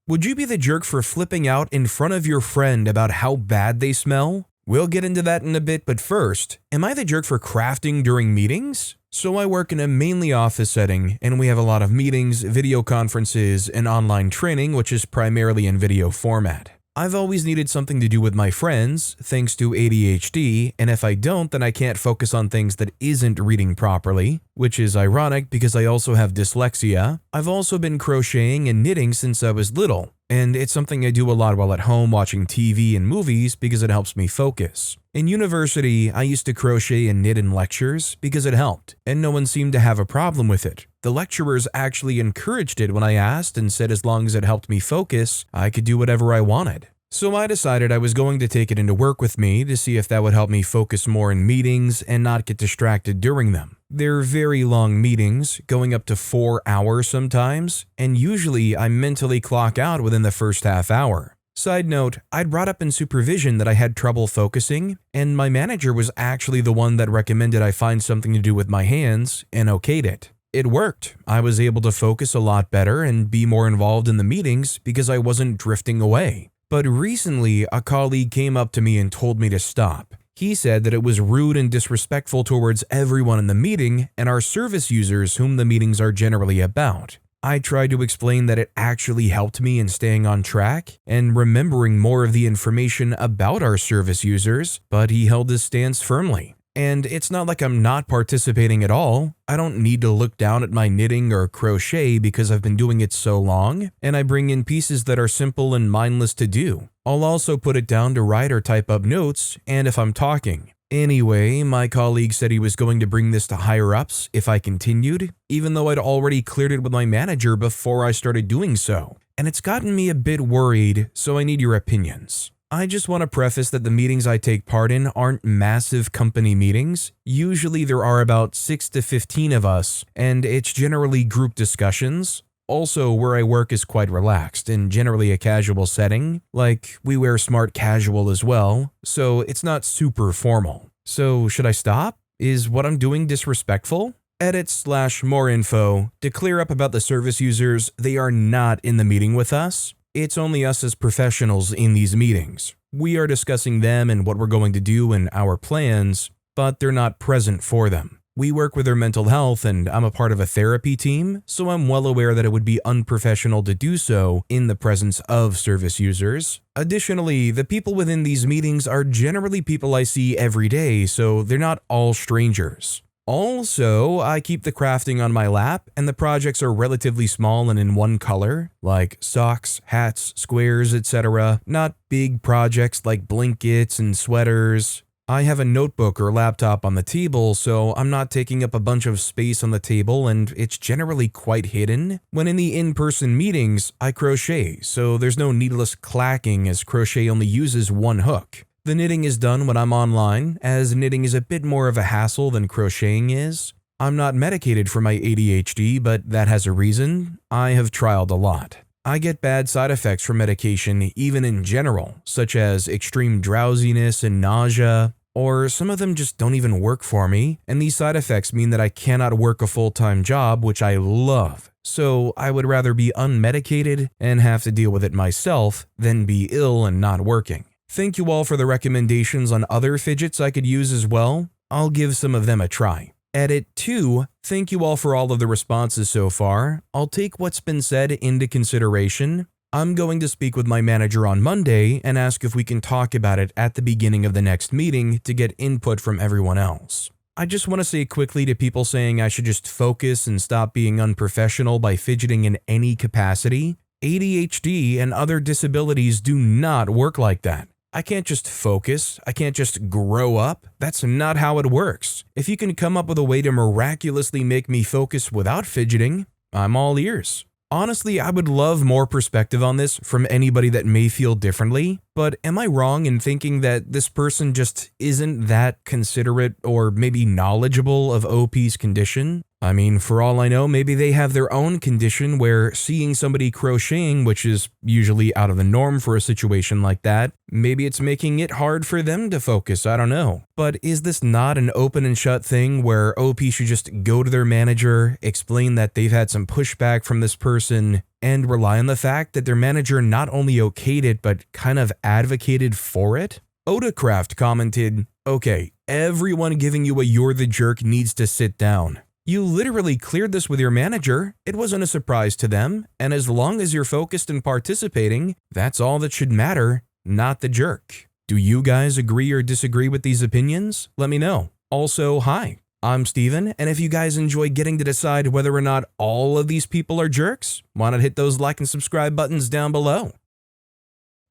Would you be the jerk for flipping out in front of your friend about how bad they smell? We'll get into that in a bit, but first, am I the jerk for crafting during meetings? So I work in a mainly office setting, and we have a lot of meetings, video conferences, and online training, which is primarily in video format. I've always needed something to do with my friends, thanks to ADHD, and if I don't, then I can't focus on things that isn't reading properly, which is ironic because I also have dyslexia. I've also been crocheting and knitting since I was little, and it's something I do a lot while at home watching TV and movies because it helps me focus. In university, I used to crochet and knit in lectures because it helped, and no one seemed to have a problem with it. The lecturers actually encouraged it when I asked and said as long as it helped me focus, I could do whatever I wanted. So I decided I was going to take it into work with me to see if that would help me focus more in meetings and not get distracted during them. They're very long meetings, going up to 4 hours sometimes, and usually I mentally clock out within the first half hour. Side note, I'd brought up in supervision that I had trouble focusing, and my manager was actually the one that recommended I find something to do with my hands and okayed it. It worked. I was able to focus a lot better and be more involved in the meetings because I wasn't drifting away. But recently, a colleague came up to me and told me to stop. He said that it was rude and disrespectful towards everyone in the meeting and our service users whom the meetings are generally about. I tried to explain that it actually helped me in staying on track and remembering more of the information about our service users, but he held his stance firmly. And it's not like I'm not participating at all. I don't need to look down at my knitting or crochet because I've been doing it so long, and I bring in pieces that are simple and mindless to do. I'll also put it down to write or type up notes, and if I'm talking. Anyway, my colleague said he was going to bring this to higher-ups if I continued, even though I'd already cleared it with my manager before I started doing so. And it's gotten me a bit worried, so I need your opinions. I just want to preface that the meetings I take part in aren't massive company meetings. Usually there are about 6 to 15 of us, and it's generally group discussions. Also, where I work is quite relaxed and generally a casual setting. Like, we wear smart casual as well, so it's not super formal. So, should I stop? Is what I'm doing disrespectful? Edit/more info. To clear up about the service users, they are not in the meeting with us. It's only us as professionals in these meetings. We are discussing them and what we're going to do and our plans, but they're not present for them. We work with their mental health and I'm a part of a therapy team, so I'm well aware that it would be unprofessional to do so in the presence of service users. Additionally, the people within these meetings are generally people I see every day, so they're not all strangers. Also, I keep the crafting on my lap, and the projects are relatively small and in one color, like socks, hats, squares, etc. Not big projects like blankets and sweaters. I have a notebook or laptop on the table, so I'm not taking up a bunch of space on the table and it's generally quite hidden. When in the in-person meetings, I crochet, so there's no needless clacking as crochet only uses one hook. The knitting is done when I'm online, as knitting is a bit more of a hassle than crocheting is. I'm not medicated for my ADHD, but that has a reason. I have trialed a lot. I get bad side effects from medication even in general, such as extreme drowsiness and nausea, or some of them just don't even work for me, and these side effects mean that I cannot work a full-time job, which I love. So I would rather be unmedicated and have to deal with it myself than be ill and not working. Thank you all for the recommendations on other fidgets I could use as well. I'll give some of them a try. Edit 2. Thank you all for all of the responses so far. I'll take what's been said into consideration. I'm going to speak with my manager on Monday and ask if we can talk about it at the beginning of the next meeting to get input from everyone else. I just want to say quickly to people saying I should just focus and stop being unprofessional by fidgeting in any capacity. ADHD and other disabilities do not work like that. I can't just focus, I can't just grow up. That's not how it works. If you can come up with a way to miraculously make me focus without fidgeting, I'm all ears. Honestly, I would love more perspective on this from anybody that may feel differently, but am I wrong in thinking that this person just isn't that considerate or maybe knowledgeable of OP's condition? I mean, for all I know, maybe they have their own condition where seeing somebody crocheting, which is usually out of the norm for a situation like that, maybe it's making it hard for them to focus, I don't know. But is this not an open and shut thing where OP should just go to their manager, explain that they've had some pushback from this person, and rely on the fact that their manager not only okayed it but kind of advocated for it? Odacraft commented, "Okay, everyone giving you a you're the jerk needs to sit down. You literally cleared this with your manager. It wasn't a surprise to them, and as long as you're focused and participating, that's all that should matter, not the jerk." Do you guys agree or disagree with these opinions? Let me know. Also, hi, I'm Steven, and if you guys enjoy getting to decide whether or not all of these people are jerks, why not hit those like and subscribe buttons down below?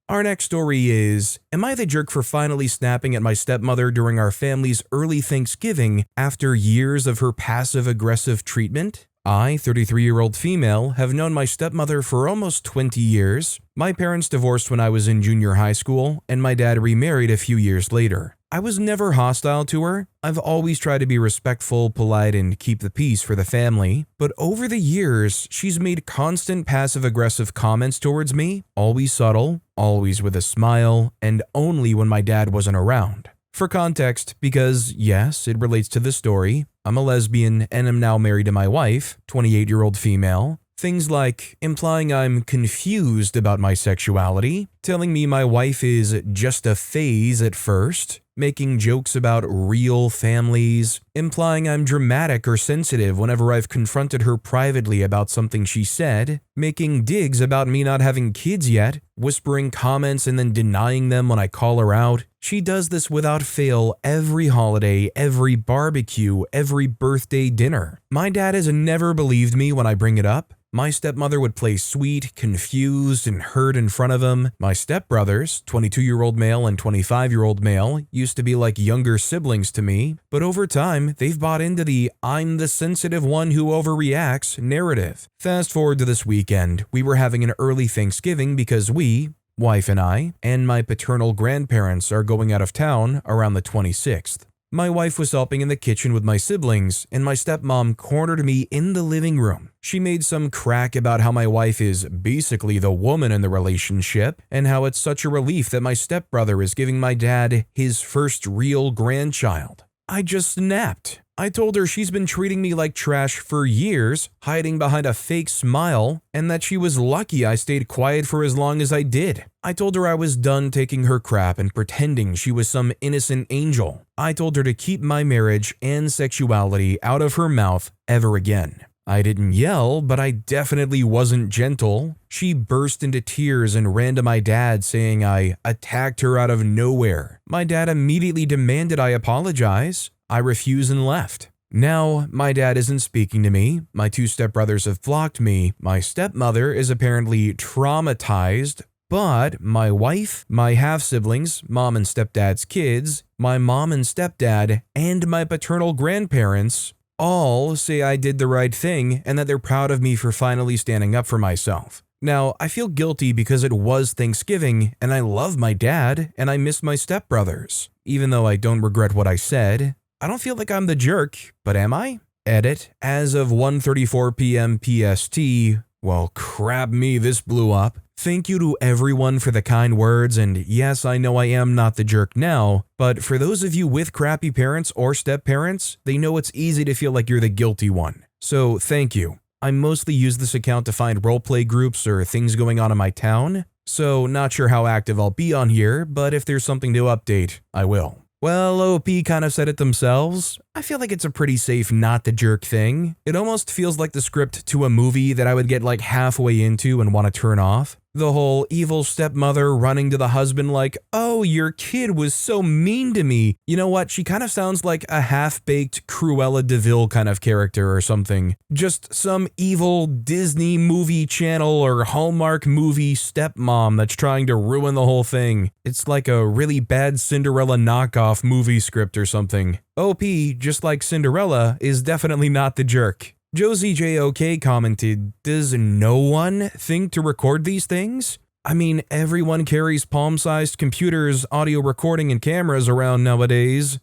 Our next story is, am I the jerk for finally snapping at my stepmother during our family's early Thanksgiving after years of her passive-aggressive treatment? I, 33-year-old female, have known my stepmother for almost 20 years. My parents divorced when I was in junior high school, and my dad remarried a few years later. I was never hostile to her. I've always tried to be respectful, polite, and keep the peace for the family. But over the years, she's made constant passive-aggressive comments towards me, always subtle, always with a smile, and only when my dad wasn't around. For context, because yes, it relates to the story, I'm a lesbian and am now married to my wife, 28-year-old female. Things like implying I'm confused about my sexuality, telling me my wife is just a phase at first, making jokes about real families, implying I'm dramatic or sensitive whenever I've confronted her privately about something she said, making digs about me not having kids yet, whispering comments and then denying them when I call her out. She does this without fail every holiday, every barbecue, every birthday dinner. My dad has never believed me when I bring it up. My stepmother would play sweet, confused, and hurt in front of him. My stepbrothers, 22-year-old male and 25-year-old male, used to be like younger siblings to me, but over time, they've bought into the "I'm the sensitive one who overreacts" narrative. Fast forward to this weekend, we were having an early Thanksgiving because we, wife and I, and my paternal grandparents are going out of town around the 26th. My wife was helping in the kitchen with my siblings, and my stepmom cornered me in the living room. She made some crack about how my wife is basically the woman in the relationship, and how it's such a relief that my stepbrother is giving my dad his first real grandchild. I just snapped. I told her she's been treating me like trash for years, hiding behind a fake smile, and that she was lucky I stayed quiet for as long as I did. I told her I was done taking her crap and pretending she was some innocent angel. I told her to keep my marriage and sexuality out of her mouth ever again. I didn't yell, but I definitely wasn't gentle. She burst into tears and ran to my dad saying I attacked her out of nowhere. My dad immediately demanded I apologize. I refused and left. Now, my dad isn't speaking to me, my two stepbrothers have blocked me, my stepmother is apparently traumatized, but my wife, my half-siblings, mom and stepdad's kids, my mom and stepdad, and my paternal grandparents all say I did the right thing and that they're proud of me for finally standing up for myself. Now, I feel guilty because it was Thanksgiving and I love my dad and I miss my stepbrothers. Even though I don't regret what I said, I don't feel like I'm the jerk, but am I? Edit, as of 1:34 p.m. PST, well crap me, this blew up. Thank you to everyone for the kind words, and yes, I know I am not the jerk now, but for those of you with crappy parents or step-parents, they know it's easy to feel like you're the guilty one. So thank you. I mostly use this account to find roleplay groups or things going on in my town, so not sure how active I'll be on here, but if there's something to update, I will. Well, OP kind of said it themselves. I feel like it's a pretty safe not the jerk thing. It almost feels like the script to a movie that I would get like halfway into and want to turn off. The whole evil stepmother running to the husband like, "Oh, your kid was so mean to me." You know what? She kind of sounds like a half-baked Cruella de Vil kind of character or something. Just some evil Disney movie channel or Hallmark movie stepmom that's trying to ruin the whole thing. It's like a really bad Cinderella knockoff movie script or something. OP, just like Cinderella, is definitely not the jerk. Josie JOK commented, "Does no one think to record these things? I mean, everyone carries palm-sized computers, audio recording, and cameras around nowadays."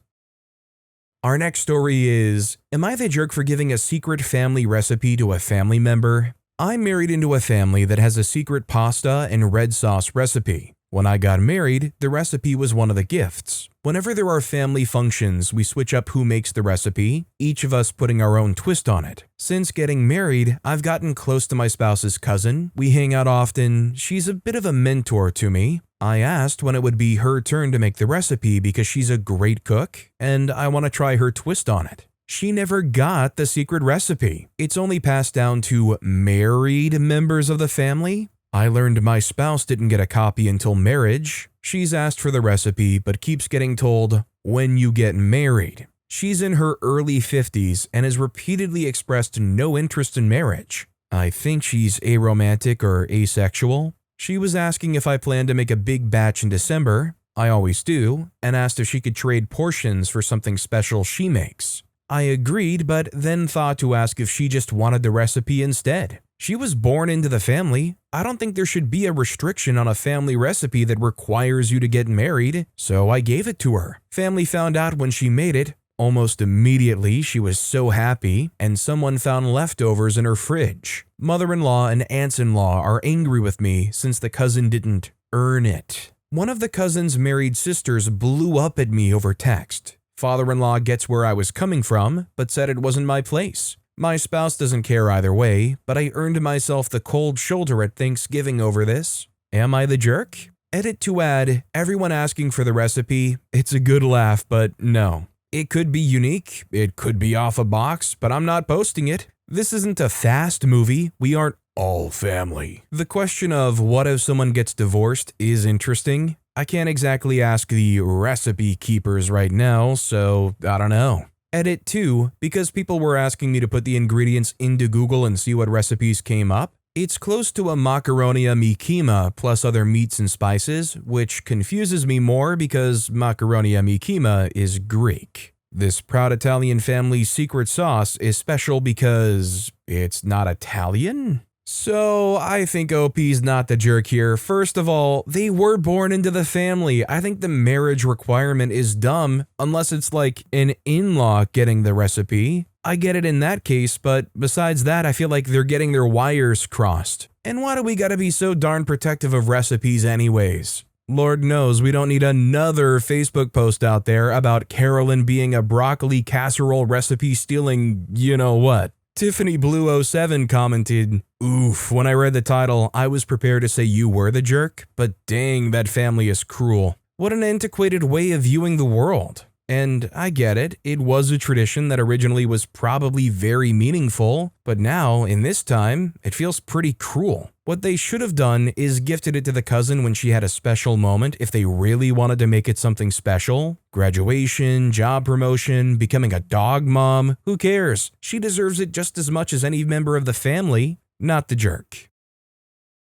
Our next story is, am I the jerk for giving a secret family recipe to a family member? I'm married into a family that has a secret pasta and red sauce recipe. When I got married, the recipe was one of the gifts. Whenever there are family functions, we switch up who makes the recipe, each of us putting our own twist on it. Since getting married, I've gotten close to my spouse's cousin. We hang out often. She's a bit of a mentor to me. I asked when it would be her turn to make the recipe because she's a great cook, and I want to try her twist on it. She never got the secret recipe. It's only passed down to married members of the family. I learned my spouse didn't get a copy until marriage. She's asked for the recipe but keeps getting told, when you get married. She's in her early 50s and has repeatedly expressed no interest in marriage. I think she's aromantic or asexual. She was asking if I plan to make a big batch in December. I always do, and asked if she could trade portions for something special she makes. I agreed, but then thought to ask if she just wanted the recipe instead. She was born into the family. I don't think there should be a restriction on a family recipe that requires you to get married, so I gave it to her. Family found out when she made it. Almost immediately, she was so happy, and someone found leftovers in her fridge. Mother-in-law and aunts-in-law are angry with me since the cousin didn't earn it. One of the cousin's married sisters blew up at me over text. Father-in-law gets where I was coming from, but said it wasn't my place. My spouse doesn't care either way, but I earned myself the cold shoulder at Thanksgiving over this. Am I the jerk? Edit to add, everyone asking for the recipe, it's a good laugh, but no. It could be unique, it could be off a box, but I'm not posting it. This isn't a fast movie, we aren't all family. The question of what if someone gets divorced is interesting. I can't exactly ask the recipe keepers right now, so I don't know. Edit 2, because people were asking me to put the ingredients into Google and see what recipes came up. It's close to a macaroni amichima plus other meats and spices, which confuses me more because macaroni amichima is Greek. This proud Italian family's secret sauce is special because it's not Italian? So I think OP's not the jerk here. First of all, they were born into the family. I think the marriage requirement is dumb unless it's like an in-law getting the recipe. I get it in that case, but besides that, I feel like they're getting their wires crossed. And why do we gotta be so darn protective of recipes anyways? Lord knows we don't need another Facebook post out there about Carolyn being a broccoli casserole recipe stealing you-know-what. Tiffany Blue 07 commented, "Oof, when I read the title, I was prepared to say you were the jerk, but dang, that family is cruel. What an antiquated way of viewing the world." And I get it, it was a tradition that originally was probably very meaningful, but now, in this time, it feels pretty cruel. What they should have done is gifted it to the cousin when she had a special moment if they really wanted to make it something special. Graduation, job promotion, becoming a dog mom, who cares? She deserves it just as much as any member of the family, not the jerk.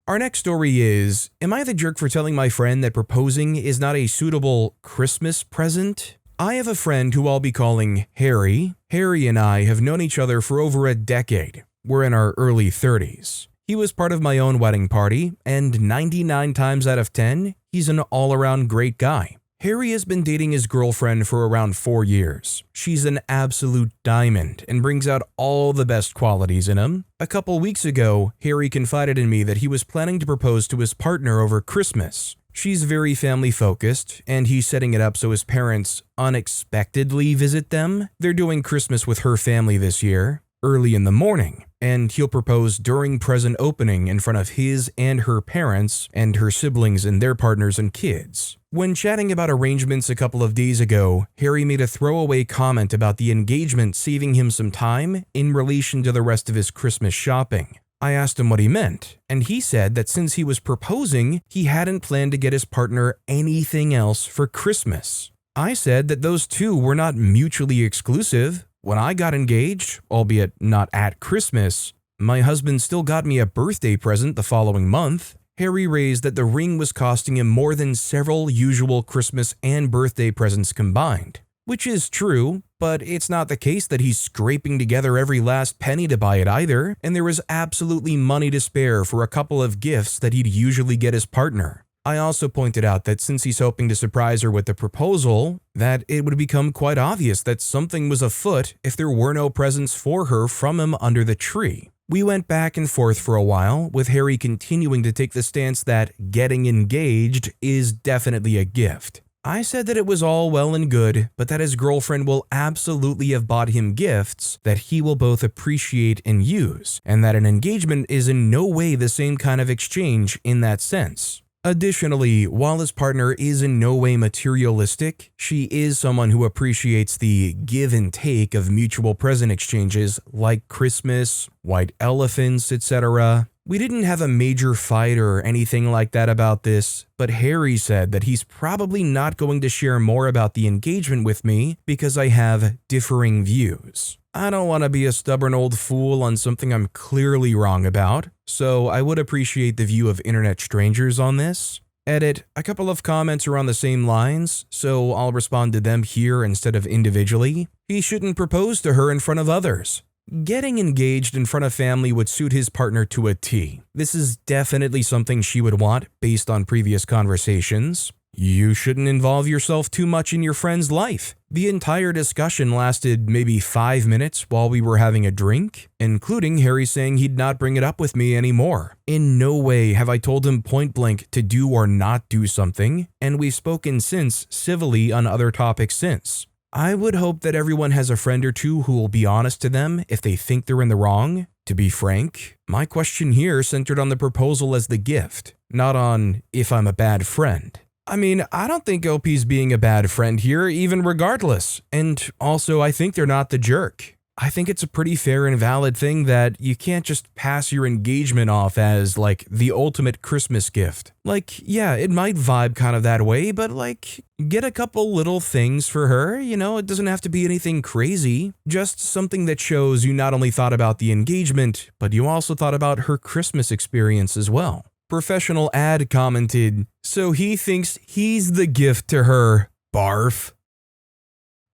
Our next story is, am I the jerk for telling my friend that proposing is not a suitable Christmas present? I have a friend who I'll be calling Harry. Harry and I have known each other for over a decade. We're in our early 30s. He was part of my own wedding party, and 99 times out of 10, he's an all-around great guy. Harry has been dating his girlfriend for around 4 years. She's an absolute diamond and brings out all the best qualities in him. A couple weeks ago, Harry confided in me that he was planning to propose to his partner over Christmas. She's very family-focused, and he's setting it up so his parents unexpectedly visit them. They're doing Christmas with her family this year, early in the morning, and he'll propose during present opening in front of his and her parents and her siblings and their partners and kids. When chatting about arrangements a couple of days ago, Harry made a throwaway comment about the engagement saving him some time in relation to the rest of his Christmas shopping. I asked him what he meant, and he said that since he was proposing, he hadn't planned to get his partner anything else for Christmas. I said that those two were not mutually exclusive. When I got engaged, albeit not at Christmas, my husband still got me a birthday present the following month. Harry raised that the ring was costing him more than several usual Christmas and birthday presents combined. Which is true, but it's not the case that he's scraping together every last penny to buy it either, and there was absolutely money to spare for a couple of gifts that he'd usually get his partner. I also pointed out that since he's hoping to surprise her with the proposal, that it would become quite obvious that something was afoot if there were no presents for her from him under the tree. We went back and forth for a while, with Harry continuing to take the stance that getting engaged is definitely a gift. I said that it was all well and good, but that his girlfriend will absolutely have bought him gifts that he will both appreciate and use, and that an engagement is in no way the same kind of exchange in that sense. Additionally, while his partner is in no way materialistic, she is someone who appreciates the give and take of mutual present exchanges like Christmas, white elephants, etc. We didn't have a major fight or anything like that about this, but Harry said that he's probably not going to share more about the engagement with me because I have differing views. I don't want to be a stubborn old fool on something I'm clearly wrong about, so I would appreciate the view of internet strangers on this. Edit, a couple of comments are on the same lines, so I'll respond to them here instead of individually. He shouldn't propose to her in front of others. Getting engaged in front of family would suit his partner to a T. This is definitely something she would want based on previous conversations. You shouldn't involve yourself too much in your friend's life. The entire discussion lasted maybe 5 minutes while we were having a drink, including Harry saying he'd not bring it up with me anymore. In no way have I told him point blank to do or not do something, and we've spoken since civilly on other topics since. I would hope that everyone has a friend or two who will be honest to them if they think they're in the wrong. To be frank, my question here centered on the proposal as the gift, not on if I'm a bad friend. I mean, I don't think OP's being a bad friend here, even regardless. And also, I think they're not the jerk. I think it's a pretty fair and valid thing that you can't just pass your engagement off as, like, the ultimate Christmas gift. Like, yeah, it might vibe kind of that way, but, like, get a couple little things for her, you know, it doesn't have to be anything crazy. Just something that shows you not only thought about the engagement, but you also thought about her Christmas experience as well. Professional Ad commented, so he thinks he's the gift to her. Barf.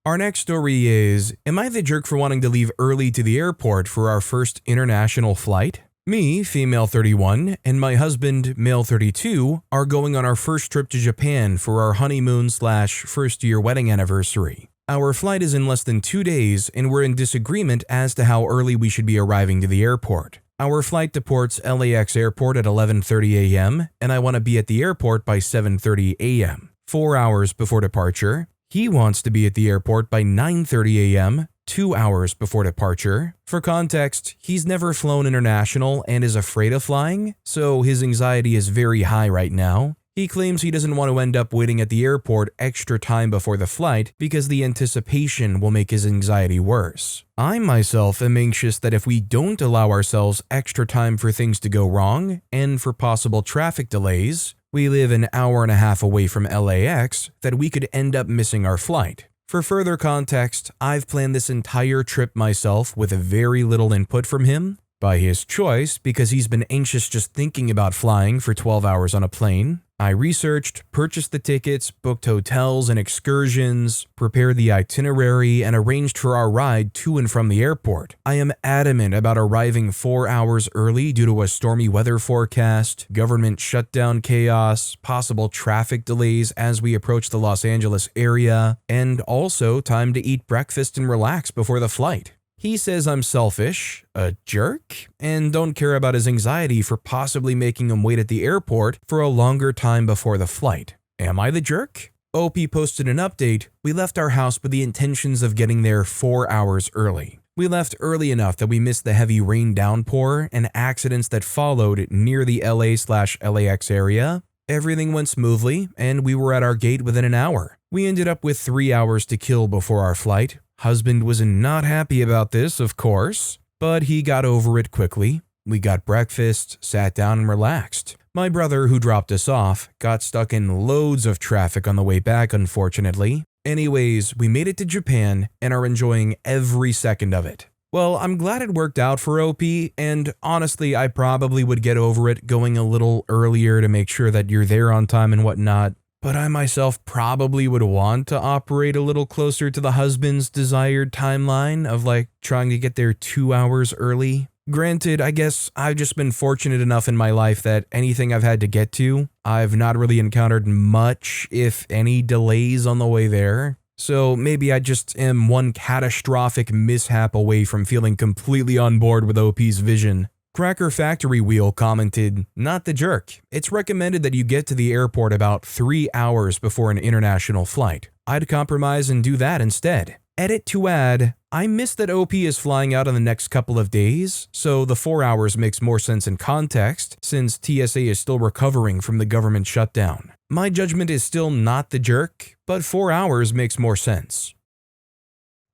Our next story is, am I the jerk for wanting to leave early to the airport for our first international flight? Me, female 31, and my husband, male 32, are going on our first trip to Japan for our honeymoon/first-year wedding anniversary. Our flight is in less than 2 days, and we're in disagreement as to how early we should be arriving to the airport. Our flight departs LAX airport at 11:30 a.m., and I want to be at the airport by 7:30 a.m., 4 hours before departure. He wants to be at the airport by 9:30 a.m., 2 hours before departure. For context, he's never flown international and is afraid of flying, so his anxiety is very high right now. He claims he doesn't want to end up waiting at the airport extra time before the flight because the anticipation will make his anxiety worse. I myself am anxious that if we don't allow ourselves extra time for things to go wrong and for possible traffic delays, we live an hour and a half away from LAX, that we could end up missing our flight. For further context, I've planned this entire trip myself with very little input from him, by his choice because he's been anxious just thinking about flying for 12 hours on a plane. I researched, purchased the tickets, booked hotels and excursions, prepared the itinerary, and arranged for our ride to and from the airport. I am adamant about arriving 4 hours early due to a stormy weather forecast, government shutdown chaos, possible traffic delays as we approach the Los Angeles area, and also time to eat breakfast and relax before the flight. He says I'm selfish, a jerk, and don't care about his anxiety for possibly making him wait at the airport for a longer time before the flight. Am I the jerk? OP posted an update. We left our house with the intentions of getting there 4 hours early. We left early enough that we missed the heavy rain downpour and accidents that followed near the LA/LAX area. Everything went smoothly, and we were at our gate within an hour. We ended up with 3 hours to kill before our flight. Husband was not happy about this, of course, but he got over it quickly. We got breakfast, sat down and relaxed. My brother, who dropped us off, got stuck in loads of traffic on the way back, unfortunately. Anyways, we made it to Japan and are enjoying every second of it. Well, I'm glad it worked out for OP, and honestly, I probably would get over it going a little earlier to make sure that you're there on time and whatnot. But I myself probably would want to operate a little closer to the husband's desired timeline of like trying to get there 2 hours early. Granted, I guess I've just been fortunate enough in my life that anything I've had to get to, I've not really encountered much, if any, delays on the way there. So maybe I just am one catastrophic mishap away from feeling completely on board with OP's vision. Cracker Factory Wheel commented, "Not the jerk. It's recommended that you get to the airport about 3 hours before an international flight. I'd compromise and do that instead." Edit to add, I miss that OP is flying out in the next couple of days, so the 4 hours makes more sense in context since TSA is still recovering from the government shutdown. My judgment is still not the jerk, but 4 hours makes more sense.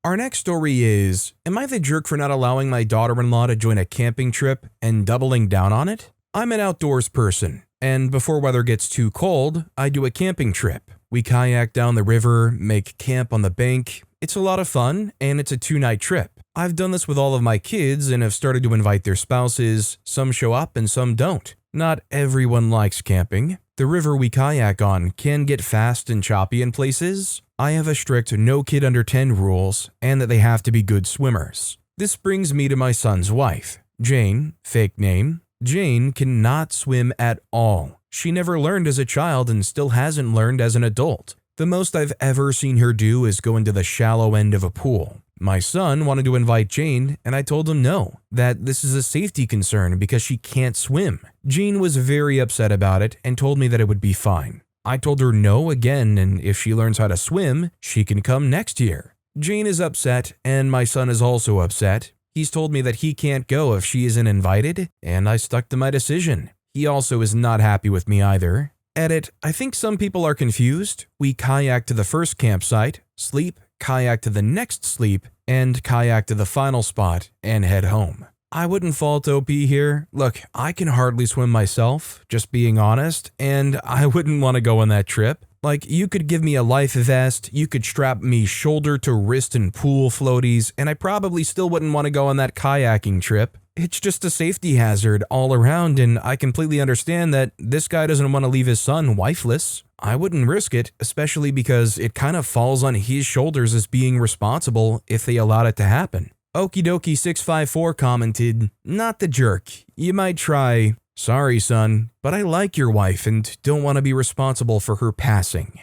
Our next story is, am I the jerk for not allowing my daughter-in-law to join a camping trip and doubling down on it? I'm an outdoors person, and before weather gets too cold, I do a camping trip. We kayak down the river, make camp on the bank. It's a lot of fun, and it's a 2-night trip. I've done this with all of my kids and have started to invite their spouses. Some show up and some don't. Not everyone likes camping. The river we kayak on can get fast and choppy in places. I have a strict no kid under 10 rules and that they have to be good swimmers. This brings me to my son's wife. Jane, fake name. Jane cannot swim at all. She never learned as a child and still hasn't learned as an adult. The most I've ever seen her do is go into the shallow end of a pool. My son wanted to invite Jane, and I told him no, that this is a safety concern because she can't swim. Jane was very upset about it and told me that it would be fine. I told her no again, and if she learns how to swim, she can come next year. Jane is upset, and my son is also upset. He's told me that he can't go if she isn't invited, and I stuck to my decision. He also is not happy with me either. Edit, I think some people are confused. We kayak to the first campsite, sleep, kayak to the next sleep, and kayak to the final spot and head home. I wouldn't fault OP here. Look, I can hardly swim myself, just being honest, and I wouldn't want to go on that trip. Like, you could give me a life vest, you could strap me shoulder to wrist in pool floaties, and I probably still wouldn't want to go on that kayaking trip. It's just a safety hazard all around, and I completely understand that this guy doesn't want to leave his son wifeless. I wouldn't risk it, especially because it kind of falls on his shoulders as being responsible if they allowed it to happen. Okidoki654 commented, "Not the jerk. You might try. Sorry, son, but I like your wife and don't want to be responsible for her passing."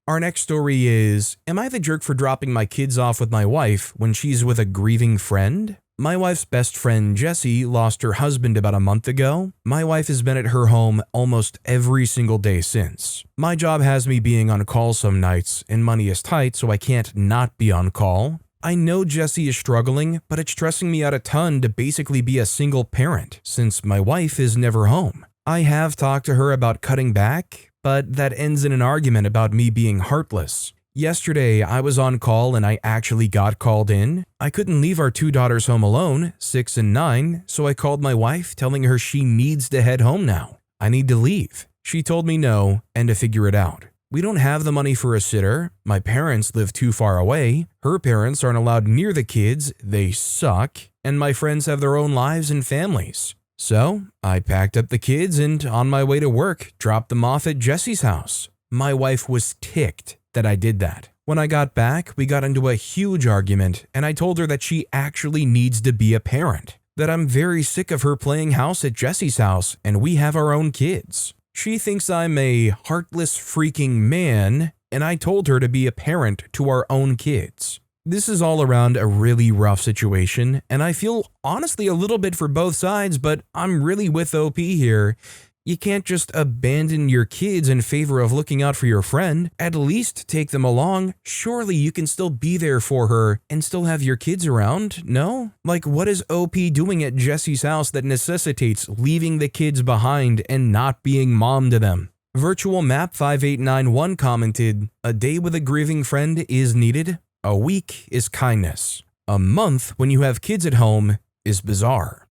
Our next story is, am I the jerk for dropping my kids off with my wife when she's with a grieving friend? My wife's best friend, Jessie, lost her husband about a month ago. My wife has been at her home almost every single day since. My job has me being on call some nights, and money is tight, so I can't not be on call. I know Jessie is struggling, but it's stressing me out a ton to basically be a single parent, since my wife is never home. I have talked to her about cutting back, but that ends in an argument about me being heartless. Yesterday, I was on call and I actually got called in. I couldn't leave our 2 daughters home alone, 6 and 9, so I called my wife telling her she needs to head home now. I need to leave. She told me no and to figure it out. We don't have the money for a sitter. My parents live too far away. Her parents aren't allowed near the kids. They suck. And my friends have their own lives and families. So I packed up the kids and on my way to work, dropped them off at Jessie's house. My wife was ticked that I did that. When I got back, we got into a huge argument and I told her that she actually needs to be a parent. That I'm very sick of her playing house at Jessie's house and we have our own kids. She thinks I'm a heartless freaking man, and I told her to be a parent to our own kids. This is all around a really rough situation, and I feel honestly a little bit for both sides, but I'm really with OP here. You can't just abandon your kids in favor of looking out for your friend. At least take them along. Surely you can still be there for her and still have your kids around, no? Like, what is OP doing at Jessie's house that necessitates leaving the kids behind and not being mom to them? Virtual Map 5891 commented, "A day with a grieving friend is needed. A week is kindness. A month when you have kids at home is bizarre."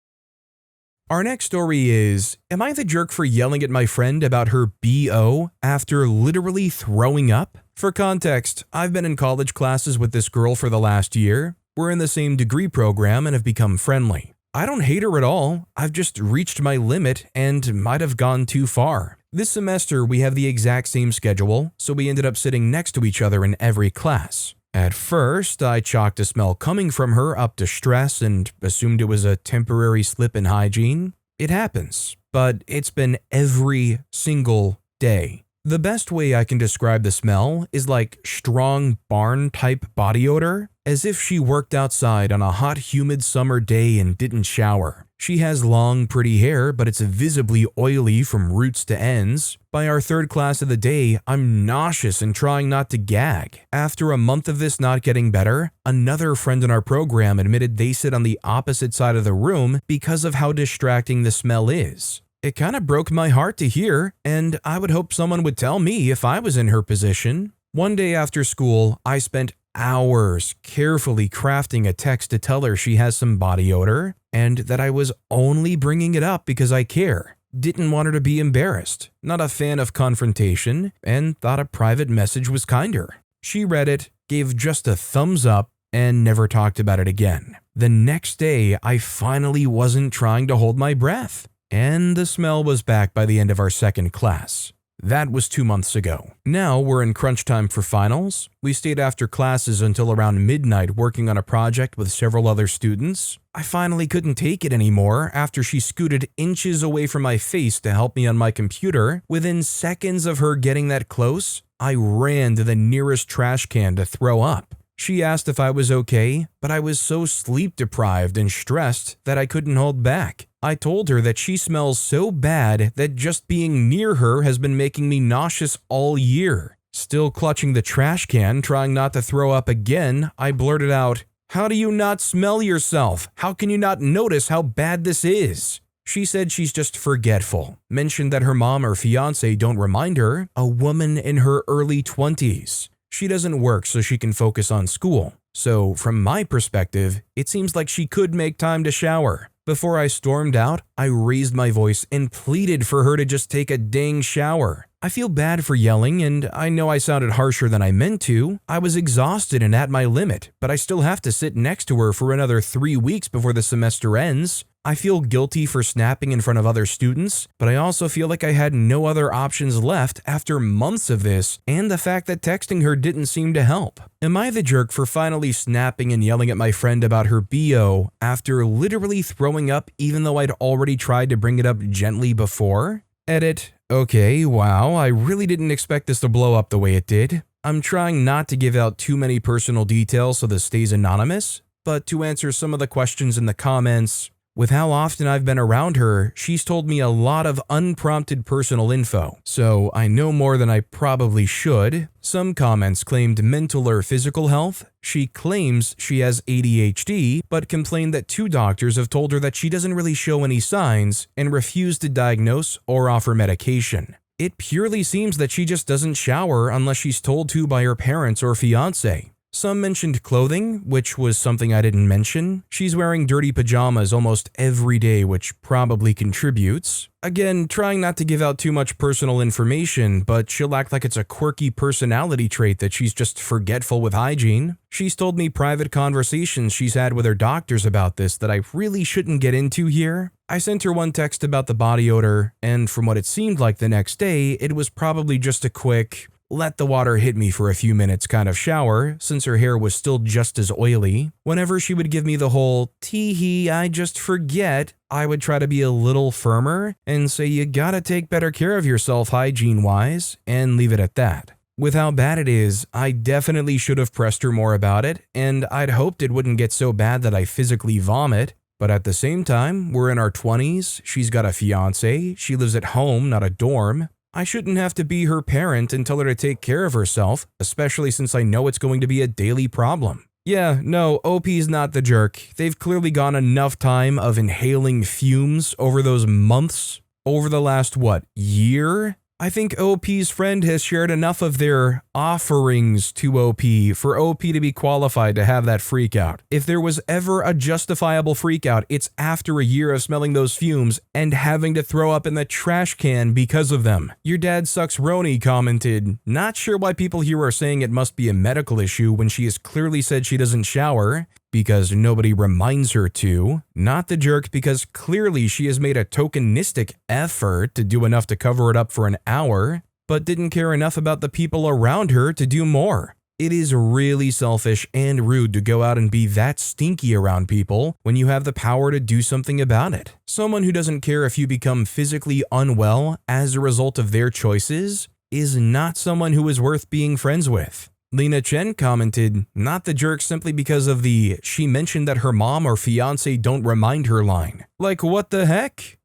Our next story is, am I the jerk for yelling at my friend about her BO after literally throwing up? For context, I've been in college classes with this girl for the last year. We're in the same degree program and have become friendly. I don't hate her at all. I've just reached my limit and might have gone too far. This semester, we have the exact same schedule, so we ended up sitting next to each other in every class. At first, I chalked a smell coming from her up to stress and assumed it was a temporary slip in hygiene. It happens, but it's been every single day. The best way I can describe the smell is like strong barn-type body odor, as if she worked outside on a hot, humid summer day and didn't shower. She has long, pretty hair, but it's visibly oily from roots to ends. By our third class of the day, I'm nauseous and trying not to gag. After a month of this not getting better, another friend in our program admitted they sit on the opposite side of the room because of how distracting the smell is. It kind of broke my heart to hear, and I would hope someone would tell me if I was in her position. One day after school, I spent hours carefully crafting a text to tell her she has some body odor, and that I was only bringing it up because I care. Didn't want her to be embarrassed, not a fan of confrontation, and thought a private message was kinder. She read it, gave just a thumbs up, and never talked about it again. The next day, I finally wasn't trying to hold my breath. And the smell was back by the end of our second class. That was 2 months ago. Now we're in crunch time for finals. We stayed after classes until around midnight working on a project with several other students. I finally couldn't take it anymore after she scooted inches away from my face to help me on my computer. Within seconds of her getting that close, I ran to the nearest trash can to throw up. She asked if I was okay, but I was so sleep-deprived and stressed that I couldn't hold back. I told her that she smells so bad that just being near her has been making me nauseous all year. Still clutching the trash can, trying not to throw up again, I blurted out, "How do you not smell yourself? How can you not notice how bad this is?" She said she's just forgetful, mentioned that her mom or fiance don't remind her, a woman in her early 20s. She doesn't work so she can focus on school. So, from my perspective, it seems like she could make time to shower. Before I stormed out, I raised my voice and pleaded for her to just take a dang shower. I feel bad for yelling, and I know I sounded harsher than I meant to. I was exhausted and at my limit, but I still have to sit next to her for another 3 weeks before the semester ends. I feel guilty for snapping in front of other students, but I also feel like I had no other options left after months of this, and the fact that texting her didn't seem to help. Am I the jerk for finally snapping and yelling at my friend about her BO after literally throwing up even though I'd already tried to bring it up gently before? Edit. Okay, wow, I really didn't expect this to blow up the way it did. I'm trying not to give out too many personal details so this stays anonymous, but to answer some of the questions in the comments, with how often I've been around her, she's told me a lot of unprompted personal info, so I know more than I probably should. Some comments claimed mental or physical health. She claims she has ADHD, but complained that 2 doctors have told her that she doesn't really show any signs and refused to diagnose or offer medication. It purely seems that she just doesn't shower unless she's told to by her parents or fiance. Some mentioned clothing, which was something I didn't mention. She's wearing dirty pajamas almost every day, which probably contributes. Again, trying not to give out too much personal information, but she'll act like it's a quirky personality trait that she's just forgetful with hygiene. She's told me private conversations she's had with her doctors about this that I really shouldn't get into here. I sent her one text about the body odor, and from what it seemed like the next day, it was probably just a quick, let the water hit me for a few minutes kind of shower, since her hair was still just as oily. Whenever she would give me the whole, tee-hee, I just forget, I would try to be a little firmer and say you gotta take better care of yourself hygiene-wise, and leave it at that. With how bad it is, I definitely should have pressed her more about it, and I'd hoped it wouldn't get so bad that I physically vomit. But at the same time, we're in our 20s, she's got a fiance, she lives at home, not a dorm. I shouldn't have to be her parent and tell her to take care of herself, especially since I know it's going to be a daily problem. Yeah, no, OP's not the jerk. They've clearly gone enough time of inhaling fumes over those months, over the last, year? I think OP's friend has shared enough of their offerings to OP for OP to be qualified to have that freak out. If there was ever a justifiable freak out, it's after a year of smelling those fumes and having to throw up in the trash can because of them. Your dad sucks Roni commented, not sure why people here are saying it must be a medical issue when she has clearly said she doesn't shower. Because nobody reminds her to. Not the jerk because clearly she has made a tokenistic effort to do enough to cover it up for an hour, but didn't care enough about the people around her to do more. It is really selfish and rude to go out and be that stinky around people when you have the power to do something about it. Someone who doesn't care if you become physically unwell as a result of their choices is not someone who is worth being friends with. Lena Chen commented, not the jerk simply because of the "she mentioned that her mom or fiance don't remind her" line. Like, what the heck?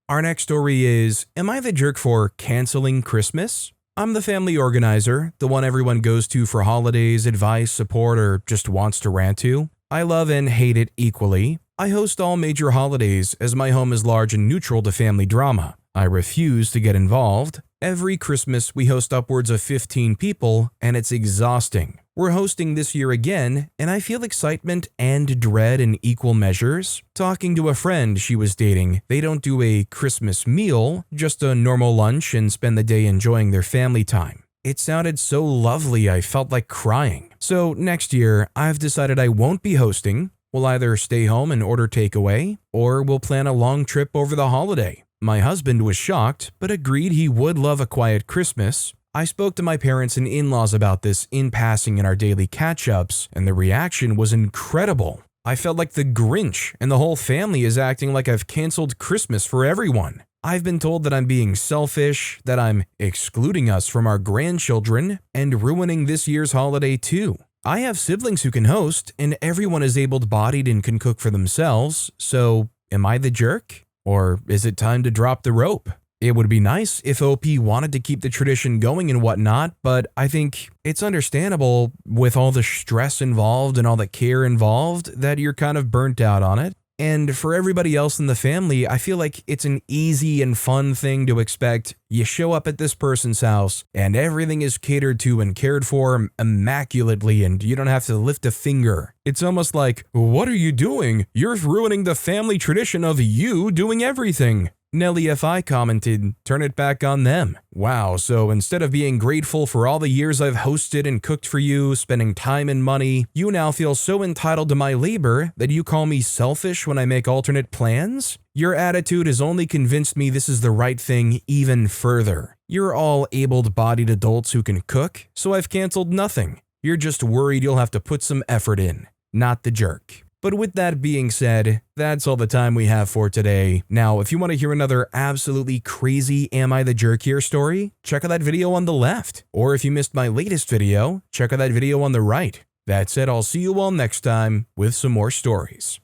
Our next story is, am I the jerk for canceling Christmas? I'm the family organizer, the one everyone goes to for holidays, advice, support, or just wants to rant to. I love and hate it equally. I host all major holidays as my home is large and neutral to family drama. I refuse to get involved. Every Christmas we host upwards of 15 people, and it's exhausting. We're hosting this year again, and I feel excitement and dread in equal measures. Talking to a friend she was dating, they don't do a Christmas meal, just a normal lunch and spend the day enjoying their family time. It sounded so lovely I felt like crying. So next year, I've decided I won't be hosting. We'll either stay home and order takeaway, or we'll plan a long trip over the holiday. My husband was shocked, but agreed he would love a quiet Christmas. I spoke to my parents and in-laws about this in passing in our daily catch-ups, and the reaction was incredible. I felt like the Grinch, and the whole family is acting like I've canceled Christmas for everyone. I've been told that I'm being selfish, that I'm excluding us from our grandchildren, and ruining this year's holiday too. I have siblings who can host, and everyone is able-bodied and can cook for themselves, so am I the jerk? Or is it time to drop the rope? It would be nice if OP wanted to keep the tradition going and whatnot, but I think it's understandable with all the stress involved and all the care involved that you're kind of burnt out on it. And for everybody else in the family, I feel like it's an easy and fun thing to expect. You show up at this person's house and everything is catered to and cared for immaculately and you don't have to lift a finger. It's almost like, what are you doing? You're ruining the family tradition of you doing everything. Nelly FI commented, turn it back on them. Wow, so instead of being grateful for all the years I've hosted and cooked for you, spending time and money, you now feel so entitled to my labor that you call me selfish when I make alternate plans? Your attitude has only convinced me this is the right thing even further. You're all able-bodied adults who can cook, so I've canceled nothing. You're just worried you'll have to put some effort in, not the jerk. But with that being said, that's all the time we have for today. Now, if you want to hear another absolutely crazy Am I the Jerk Here story, check out that video on the left. Or if you missed my latest video, check out that video on the right. That said, I'll see you all next time with some more stories.